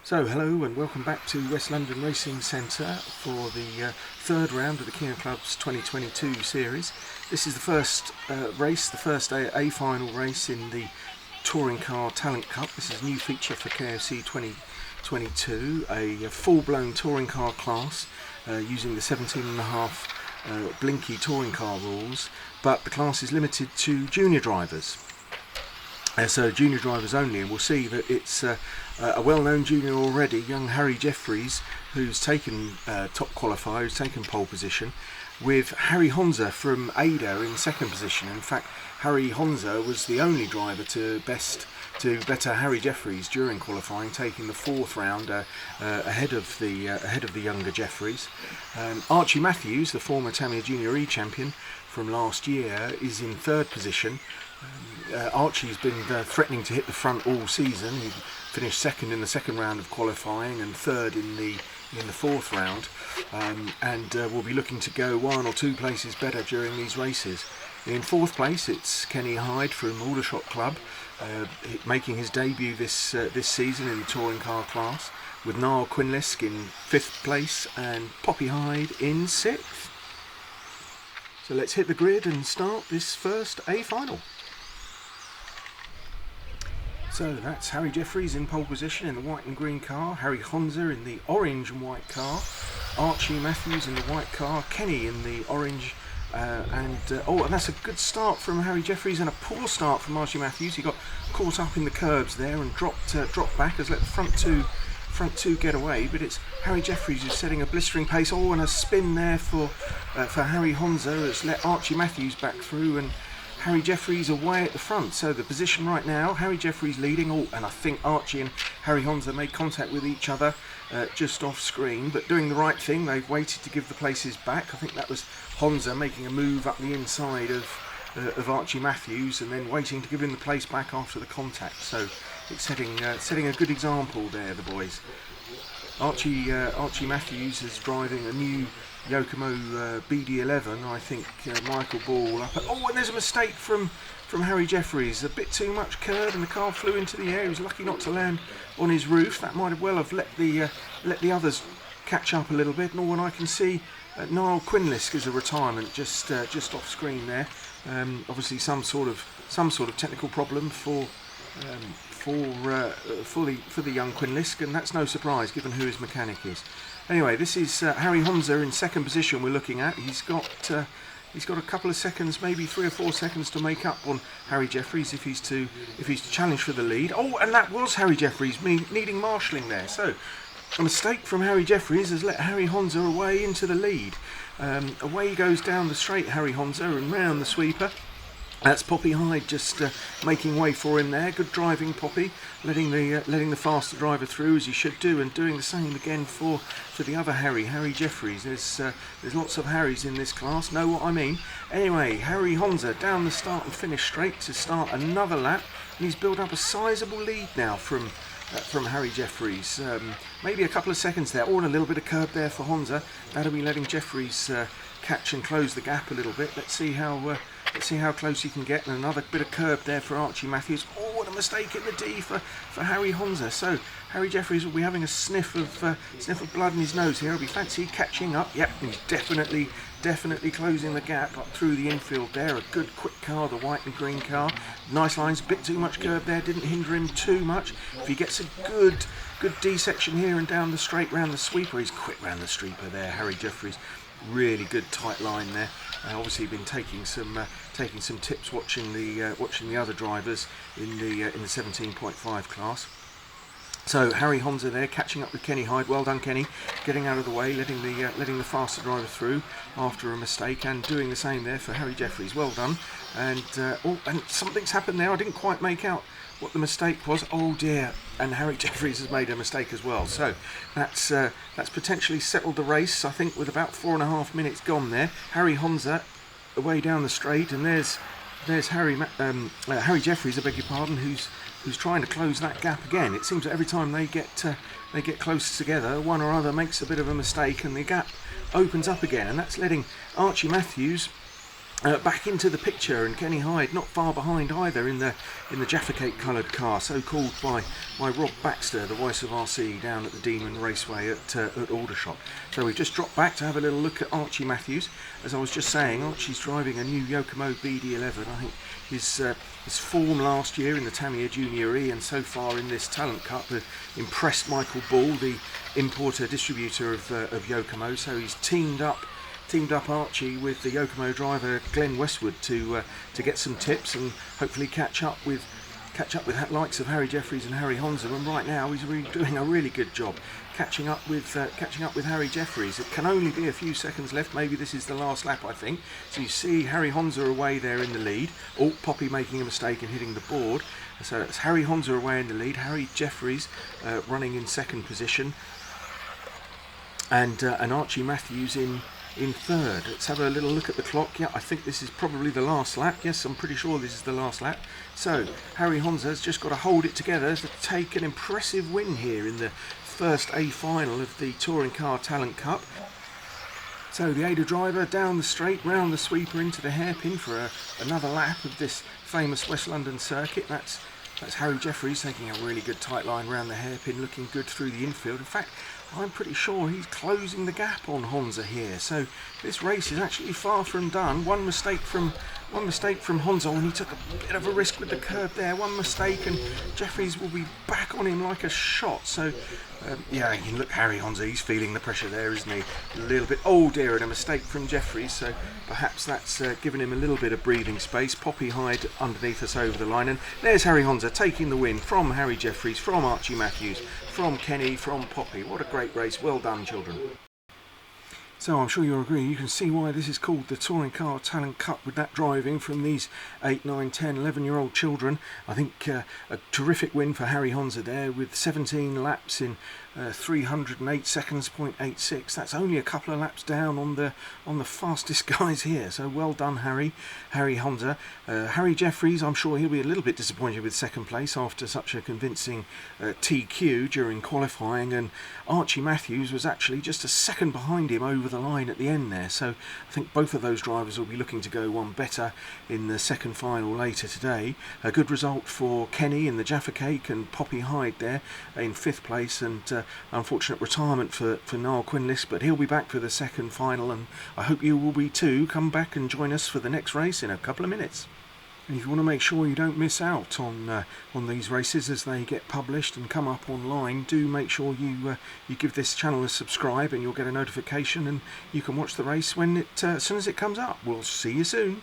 So hello and welcome back to West London Racing Centre for the third round of the Kia Club's 2022 series. This is the first race, the first A final race in the Touring Car Talent Cup. This is a new feature for KFC 2022, a full-blown touring car class using the 17.5 blinky touring car rules, but the class is limited to junior drivers. So junior drivers only, and we'll see that it's a well-known junior already, young Harry Jeffereis, who's taken top qualifier, who's taken pole position, with Harry Honsa from Ada in second position. In fact, Harry Honsa was the only driver to better Harry Jeffereis during qualifying, taking the fourth round ahead of the younger Jeffereis. Archie Matthews, the former Tamiya Junior E champion from last year, is in third position. Archie's been threatening to hit the front all season. He finished second in the second round of qualifying and third in the fourth round, and will be looking to go one or two places better during these races. In fourth place, it's Kenny Hyde from Aldershot Club, making his debut this season in the touring car class, with Niall Quinlisk in fifth place and Poppy Hyde in sixth. So let's hit the grid and start this first A final. So that's Harry Jeffereis in pole position in the white and green car, Harry Honsa in the orange and white car, Archie Matthews in the white car, Kenny in the orange, and that's a good start from Harry Jeffereis and a poor start from Archie Matthews. He got caught up in the curbs there and dropped back, has let the front two get away, but it's Harry Jeffereis who's setting a blistering pace. And a spin there for Harry Honsa has let Archie Matthews back through, and Harry Jeffereis away at the front. So the position right now, Harry Jeffereis leading. And I think Archie and Harry Honsa made contact with each other just off screen, but doing the right thing. They've waited to give the places back. I think that was Honsa making a move up the inside of Archie Matthews and then waiting to give him the place back after the contact. So it's setting a good example there, the boys. Archie Matthews is driving a new Yokomo BD11. I think Michael Ball up. And there's a mistake from Harry Jeffereis. A bit too much curve, and the car flew into the air. He was lucky not to land on his roof. That might well have let the others catch up a little bit. And all I can see, Niall Quinlisk is a retirement just off screen there. Obviously some sort of technical problem for the young Quinlisk, and that's no surprise given who his mechanic is. Anyway, this is Harry Honsa in second position. We're looking at. He's got a couple of seconds, maybe 3 or 4 seconds to make up on Harry Jeffereis if he's to challenge for the lead. And that was Harry Jeffereis needing marshalling there. So a mistake from Harry Jeffereis has let Harry Honsa away into the lead. Away he goes down the straight, Harry Honsa, and round the sweeper. That's Poppy Hyde just making way for him there. Good driving, Poppy, letting the faster driver through as he should do, and doing the same again for the other Harry Jeffereis. There's lots of Harrys in this class. Know what I mean? Anyway, Harry Honsa down the start and finish straight to start another lap, and he's built up a sizable lead now from Harry Jeffereis. Maybe a couple of seconds there, and a little bit of curb there for Honsa. That'll be letting Jeffereis catch and close the gap a little bit. Let's see how close he can get, and another bit of curb there for Archie Matthews. And a mistake in the D for Harry Honsa. So Harry Jeffereis will be having a sniff of blood in his nose here. He'll be fancy catching up. Yep, he's definitely closing the gap up through the infield there. A good quick car, the white and green car. Nice lines, bit too much curb there, didn't hinder him too much. If he gets a good D section here and down the straight round the sweeper, he's quick round the sweeper there, Harry Jeffereis. Really good tight line there. Obviously been taking some tips watching the other drivers in the 17.5 class. So Harry Honsa there catching up with Kenny Hyde. Well done, Kenny, getting out of the way, letting the faster driver through after a mistake, and doing the same there for Harry Jeffereis. Well done. And something's happened there. I didn't quite make out what the mistake was. Oh dear, and Harry Jeffereis has made a mistake as well. So that's potentially settled the race, I think, with about 4.5 minutes gone there. Harry Honsa away down the straight, and there's Harry Jeffereis, I beg your pardon, who's trying to close that gap again. It seems that every time they get close together, one or other makes a bit of a mistake and the gap opens up again, and that's letting Archie Matthews back into the picture, and Kenny Hyde not far behind either in the Jaffa Cake coloured car, so called by Rob Baxter, the voice of RC, down at the Demon Raceway at Aldershot. So we've just dropped back to have a little look at Archie Matthews. As I was just saying, Archie's driving a new Yokomo BD11. I think his form last year in the Tamiya Junior E and so far in this Talent Cup have impressed Michael Ball, the importer distributor of Yokomo. So he's teamed up Archie with the Yokomo driver Glenn Westwood to get some tips and hopefully catch up with the likes of Harry Jeffereis and Harry Honsa. And right now he's doing a really good job catching up with Harry Jeffereis. It can only be a few seconds left. Maybe this is the last lap, I think. So you see Harry Honsa away there in the lead. Oh, Poppy making a mistake and hitting the board. So it's Harry Honsa away in the lead. Harry Jeffereis running in second position, and Archie Matthews in third. Let's have a little look at the clock. Yeah, I think this is probably the last lap. Yes, I'm pretty sure this is the last lap. So Harry Honsa's just got to hold it together to take an impressive win here in the first A final of the Touring Car Talent Cup. So the Ada driver down the straight, round the sweeper into the hairpin for another lap of this famous West London circuit. That's Harry Jeffereis taking a really good tight line round the hairpin, looking good through the infield. In fact, I'm pretty sure he's closing the gap on Honsa here. So this race is actually far from done. One mistake from Honsa when he took a bit of a risk with the curb there. One mistake and Jeffereis will be back on him like a shot. So yeah, you can look, Harry Honsa, he's feeling the pressure there, isn't he? A little bit. Oh dear, and a mistake from Jeffereis. So perhaps that's given him a little bit of breathing space. Poppy Hyde underneath us over the line, and there's Harry Honsa taking the win from Harry Jeffereis, from Archie Matthews, from Kenny, from Poppy. What a great race. Well done, children. So I'm sure you'll agree, you can see why this is called the Touring Car Talent Cup, with that driving from these 8, 9, 10, 11-year-old children. I think a terrific win for Harry Honsa there with 17 laps in 308 seconds, 0.86. That's only a couple of laps down on the fastest guys here. So well done, Harry Honsa. Harry Jeffereis, I'm sure he'll be a little bit disappointed with second place after such a convincing TQ during qualifying, and Archie Matthews was actually just a second behind him over the line at the end there. So I think both of those drivers will be looking to go one better in the second final later today. A good result for Kenny in the Jaffa Cake, and Poppy Hyde there in fifth place, and unfortunate retirement for Niall Quinliss, but he'll be back for the second final, and I hope you will be too. Come back and join us for the next race in a couple of minutes. And if you want to make sure you don't miss out on these races as they get published and come up online, do make sure you give this channel a subscribe, and you'll get a notification, and you can watch the race when as soon as it comes up. We'll see you soon.